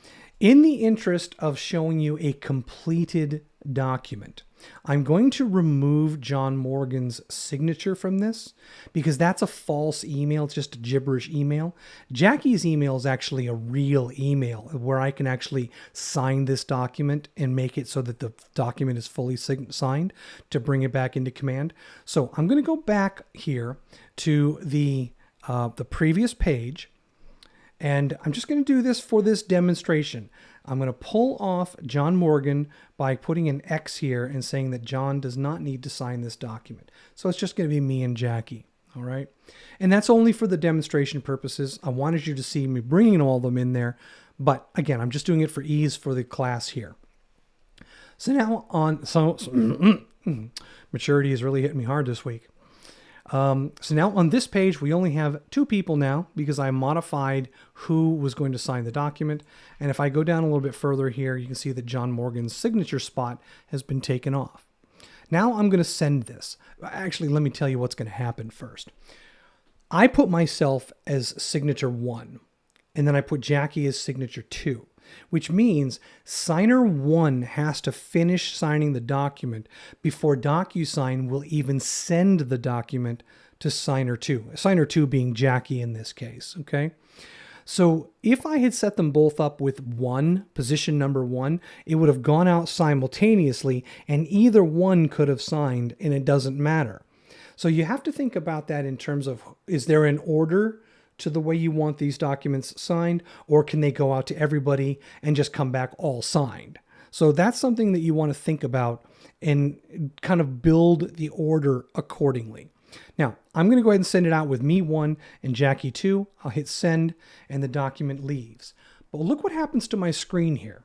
in the interest of showing you a completed document, I'm going to remove John Morgan's signature from this because that's a false email. It's just a gibberish email. Jackie's email is actually a real email where I can actually sign this document and make it so that the document is fully signed to bring it back into command. So I'm going to go back here to the previous page, and I'm just going to do this for this demonstration. I'm going to pull off John Morgan by putting an X here and saying that John does not need to sign this document. So it's just going to be me and Jackie. All right. And that's only for the demonstration purposes. I wanted you to see me bringing all of them in there. But again, I'm just doing it for ease for the class here. So now maturity is really hitting me hard this week. So now on this page, we only have 2 people now because I modified who was going to sign the document. And if I go down a little bit further here, you can see that John Morgan's signature spot has been taken off. Now I'm going to send this. Actually, let me tell you what's going to happen first. I put myself as signature 1, and then I put Jackie as signature 2. Which means signer 1 has to finish signing the document before DocuSign will even send the document to signer 2. Signer 2 being Jackie in this case, okay? So if I had set them both up with 1, position number 1, it would have gone out simultaneously and either one could have signed and it doesn't matter. So you have to think about that in terms of, is there an order to the way you want these documents signed, or can they go out to everybody and just come back all signed? So that's something that you want to think about and kind of build the order accordingly. Now, I'm going to go ahead and send it out with me 1 and Jackie 2. I'll hit send and the document leaves. But look what happens to my screen here.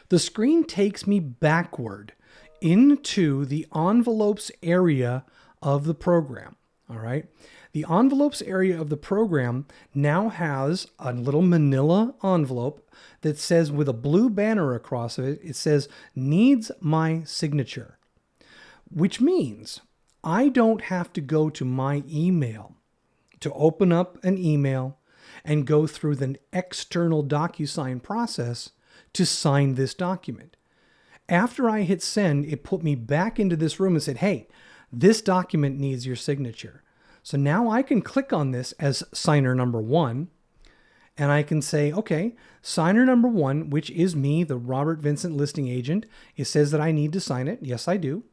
The screen takes me backward into the envelopes area of the program. All right. The envelopes area of the program now has a little manila envelope that says, with a blue banner across it, it says needs my signature, which means I don't have to go to my email to open up an email and go through the external DocuSign process to sign this document. After I hit send, it put me back into this room and said, hey, this document needs your signature. So now I can click on this as signer number 1, and I can say, okay, signer number 1, which is me, the Robert Vincent listing agent, it says that I need to sign it. Yes, I do.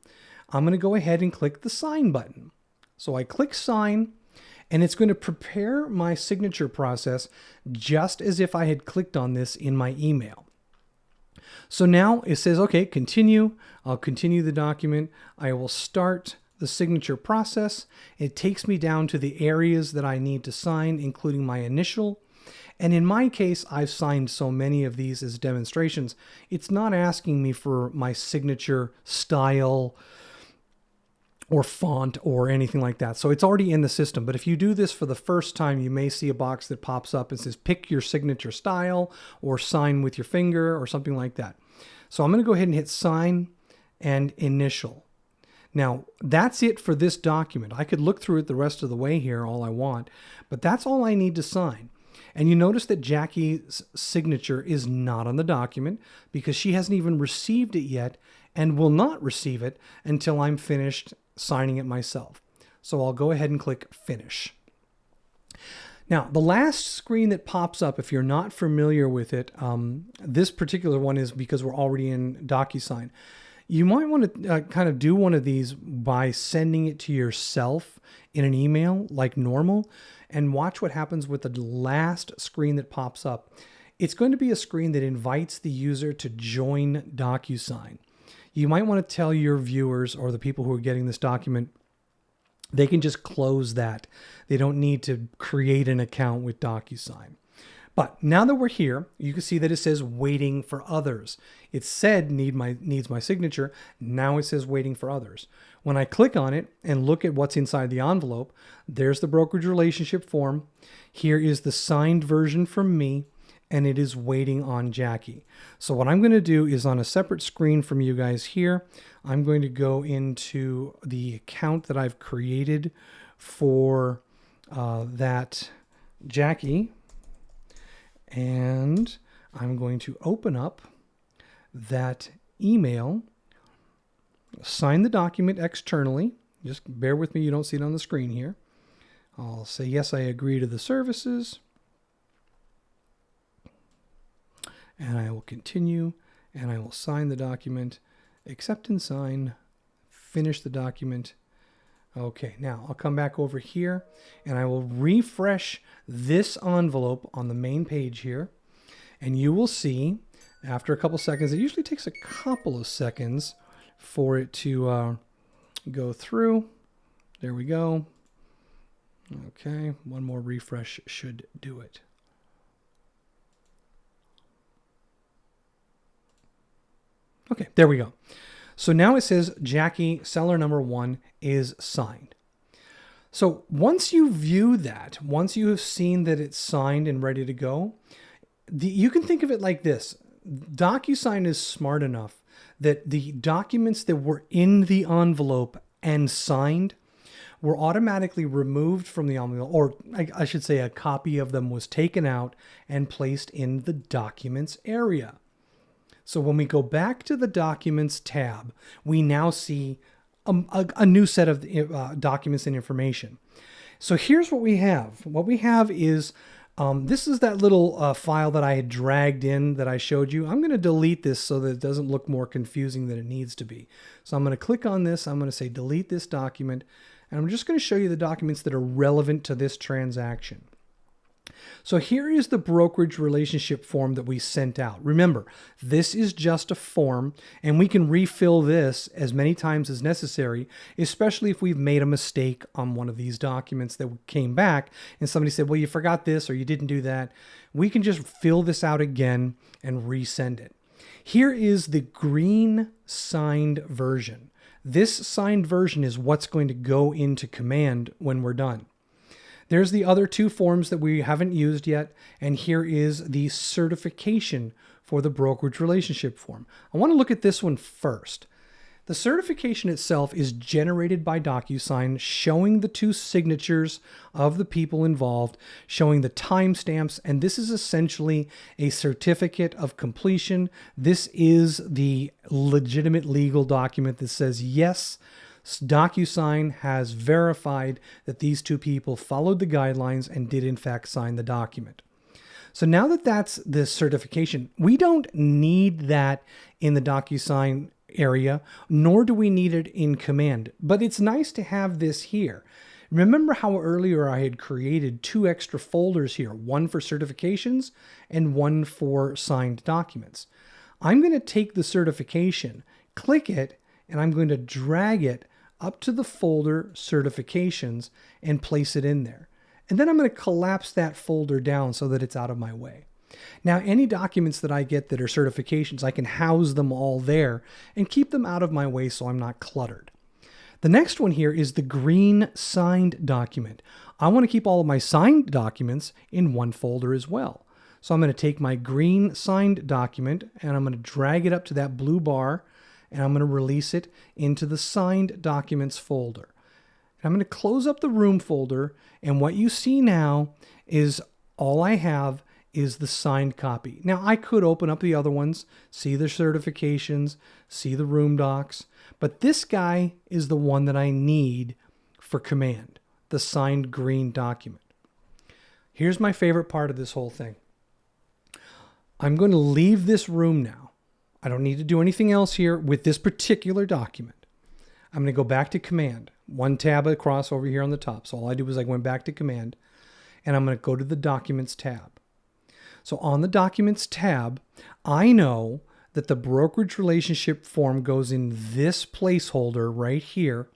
I'm going to go ahead and click the sign button. So I click sign, and it's going to prepare my signature process just as if I had clicked on this in my email. So now it says, okay, continue. I'll continue the document. I will start the signature process. It takes me down to the areas that I need to sign, including my initial. And in my case, I've signed so many of these as demonstrations, it's not asking me for my signature style or font or anything like that. So it's already in the system. But if you do this for the first time, you may see a box that pops up and says, pick your signature style or sign with your finger or something like that. So I'm going to go ahead and hit sign and initial. Now, that's it for this document. I could look through it the rest of the way here all I want, but that's all I need to sign. And you notice that Jackie's signature is not on the document because she hasn't even received it yet and will not receive it until I'm finished signing it myself. So I'll go ahead and click finish. Now, the last screen that pops up, if you're not familiar with it, this particular one is because we're already in DocuSign. You might want to kind of do one of these by sending it to yourself in an email like normal and watch what happens with the last screen that pops up. It's going to be a screen that invites the user to join DocuSign. You might want to tell your viewers or the people who are getting this document, they can just close that. They don't need to create an account with DocuSign. But now that we're here, you can see that it says waiting for others. It said needs my signature. Now it says waiting for others. When I click on it and look at what's inside the envelope, there's the brokerage relationship form. Here is the signed version from me, and it is waiting on Jackie. So what I'm going to do is on a separate screen from you guys here, I'm going to go into the account that I've created for that Jackie. And I'm going to open up that email sign the document externally. Just bear with me, you don't see it on the screen here. I'll say, yes, I agree to the services. And I will continue, and I will sign the document, accept and sign, finish the document. Okay, now I'll come back over here, and I will refresh this envelope on the main page here. And you will see, after a couple seconds, it usually takes a couple of seconds for it to go through. There we go. Okay, one more refresh should do it. Okay, there we go. So now it says Jackie, seller number 1, is signed. So once you view that, once you have seen that it's signed and ready to go, you can think of it like this. DocuSign is smart enough that the documents that were in the envelope and signed were automatically removed from the envelope, or I should say a copy of them was taken out and placed in the Documents area. So when we go back to the Documents tab, we now see a new set of documents and information. So here's what we have. What we have is, this is that little file that I had dragged in that I showed you. I'm going to delete this so that it doesn't look more confusing than it needs to be. So I'm going to click on this. I'm going to say delete this document. And I'm just going to show you the documents that are relevant to this transaction. So here is the brokerage relationship form that we sent out. Remember, this is just a form, and we can refill this as many times as necessary, especially if we've made a mistake on one of these documents that came back and somebody said, well, you forgot this or you didn't do that. We can just fill this out again and resend it. Here is the green signed version. This signed version is what's going to go into Command when we're done. There's the other two forms that we haven't used yet, and here is the certification for the brokerage relationship form. I want to look at this one first. The certification itself is generated by DocuSign, showing the two signatures of the people involved, showing the timestamps, and this is essentially a certificate of completion. This is the legitimate legal document that says, yes, DocuSign has verified that these two people followed the guidelines and did in fact sign the document. So now that that's the certification, we don't need that in the DocuSign area, nor do we need it in Command, but it's nice to have this here. Remember how earlier I had created two extra folders here, one for certifications and one for signed documents. I'm going to take the certification, click it, and I'm going to drag it up to the folder certifications and place it in there. And then I'm going to collapse that folder down so that it's out of my way. Now, any documents that I get that are certifications, I can house them all there and keep them out of my way so I'm not cluttered. The next one here is the green signed document. I want to keep all of my signed documents in one folder as well. So I'm going to take my green signed document and I'm going to drag it up to that blue bar, and I'm going to release it into the signed documents folder. And I'm going to close up the room folder, and what you see now is all I have is the signed copy. Now I could open up the other ones, see the certifications, see the room docs, but this guy is the one that I need for Command, the signed green document. Here's my favorite part of this whole thing. I'm going to leave this room now. I don't need to do anything else here with this particular document. I'm going to go back to Command, one tab across over here on the top. So all I do is I went back to Command, and I'm going to go to the Documents tab. So on the Documents tab, I know that the brokerage relationship form goes in this placeholder right here.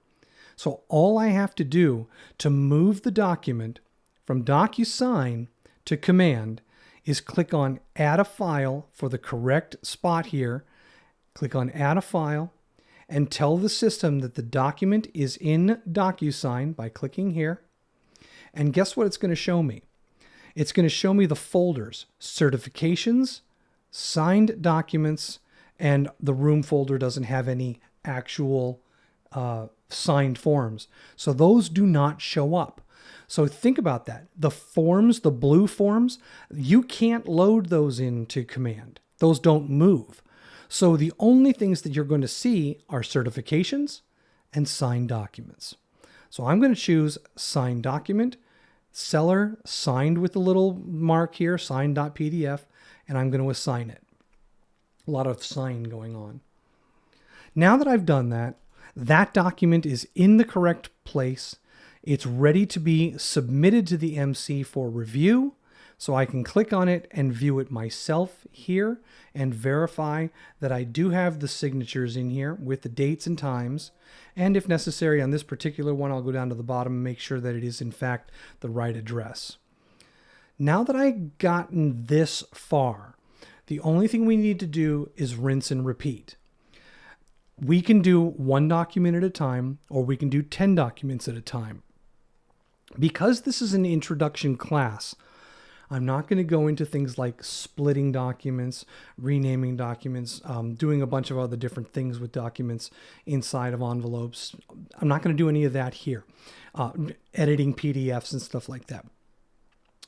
So all I have to do to move the document from DocuSign to Command is click on Add a File for the correct spot here. Click on Add a File and tell the system that the document is in DocuSign by clicking here. And guess what it's going to show me? It's going to show me the folders, certifications, signed documents, and the room folder doesn't have any actual signed forms. So those do not show up. So think about that. The forms, the blue forms, you can't load those into Command. Those don't move. So the only things that you're going to see are certifications and signed documents. So I'm going to choose signed document, seller signed with the little mark here, signed.pdf, and I'm going to assign it. A lot of sign going on. Now that I've done that, that document is in the correct place. It's ready to be submitted to the MC for review. So I can click on it and view it myself here and verify that I do have the signatures in here with the dates and times. And if necessary, on this particular one, I'll go down to the bottom and make sure that it is in fact the right address. Now that I've gotten this far, the only thing we need to do is rinse and repeat. We can do one document at a time, or we can do 10 documents at a time. Because this is an introduction class, I'm not going to go into things like splitting documents, renaming documents, doing a bunch of other different things with documents inside of envelopes. I'm not going to do any of that here. Editing PDFs and stuff like that.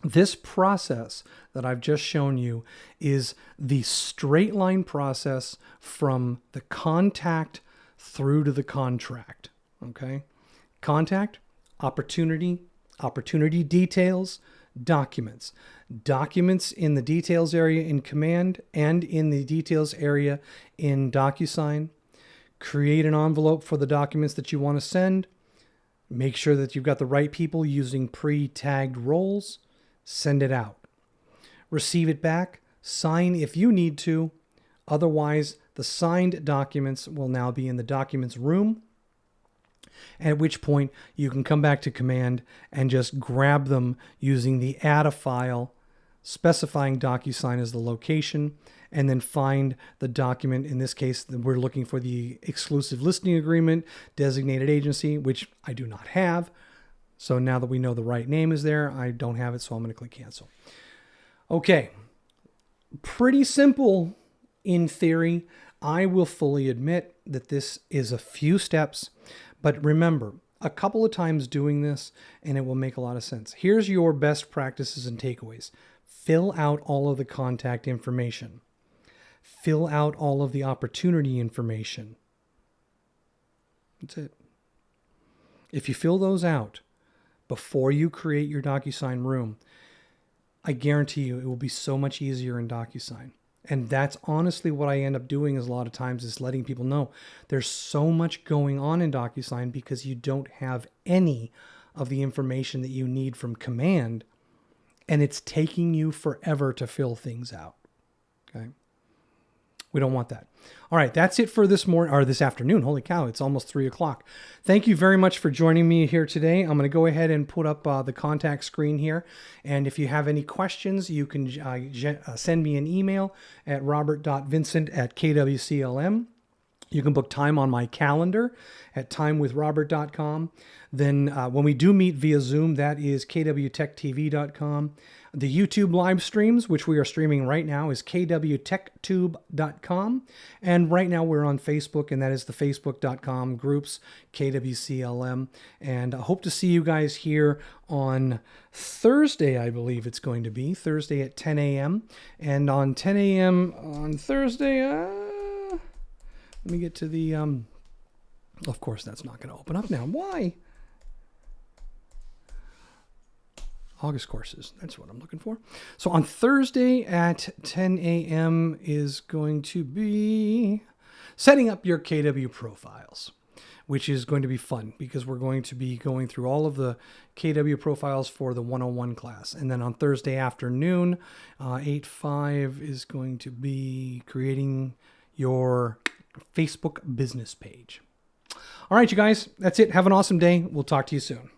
This process that I've just shown you is the straight line process from the contact through to the contract. Okay? Contact, opportunity details, documents. Documents in the details area in Command and in the details area in DocuSign. Create an envelope for the documents that you want to send. Make sure that you've got the right people using pre-tagged roles. Send it out. Receive it back. Sign if you need to. Otherwise, the signed documents will now be in the documents room, at which point you can come back to Command and just grab them using the add a file, specifying DocuSign as the location, and then find the document. In this case, we're looking for the exclusive listing agreement, designated agency, which I do not have. So now that we know the right name is there, I don't have it, so I'm going to click cancel. Okay, pretty simple in theory. I will fully admit that this is a few steps, but remember, a couple of times doing this and it will make a lot of sense. Here's your best practices and takeaways. Fill out all of the contact information. Fill out all of the opportunity information. That's it. If you fill those out before you create your DocuSign room, I guarantee you it will be so much easier in DocuSign. And that's honestly what I end up doing is a lot of times is letting people know there's so much going on in DocuSign because you don't have any of the information that you need from Command, and it's taking you forever to fill things out. Okay. We don't want that. All right, that's it for this morning or this afternoon. Holy cow, it's almost 3 o'clock. Thank you very much for joining me here today. I'm going to go ahead and put up the contact screen here. And if you have any questions, you can send me an email at robert.vincent@kwclm. You can book time on my calendar at timewithrobert.com. Then when we do meet via Zoom, that is kwtechtv.com. The YouTube live streams, which we are streaming right now, is kwtechtube.com. And right now we're on Facebook, and that is the facebook.com groups, KWCLM. And I hope to see you guys here on Thursday, I believe it's going to be. Thursday at 10 a.m. And on 10 a.m. on Thursday, let me get to the, of course, that's not going to open up now. Why? August courses. That's what I'm looking for. So on Thursday at 10 a.m. is going to be setting up your KW profiles, which is going to be fun because we're going to be going through all of the KW profiles for the 101 class. And then on Thursday afternoon, 8/5 is going to be creating your Facebook business page. All right, you guys, that's it. Have an awesome day. We'll talk to you soon.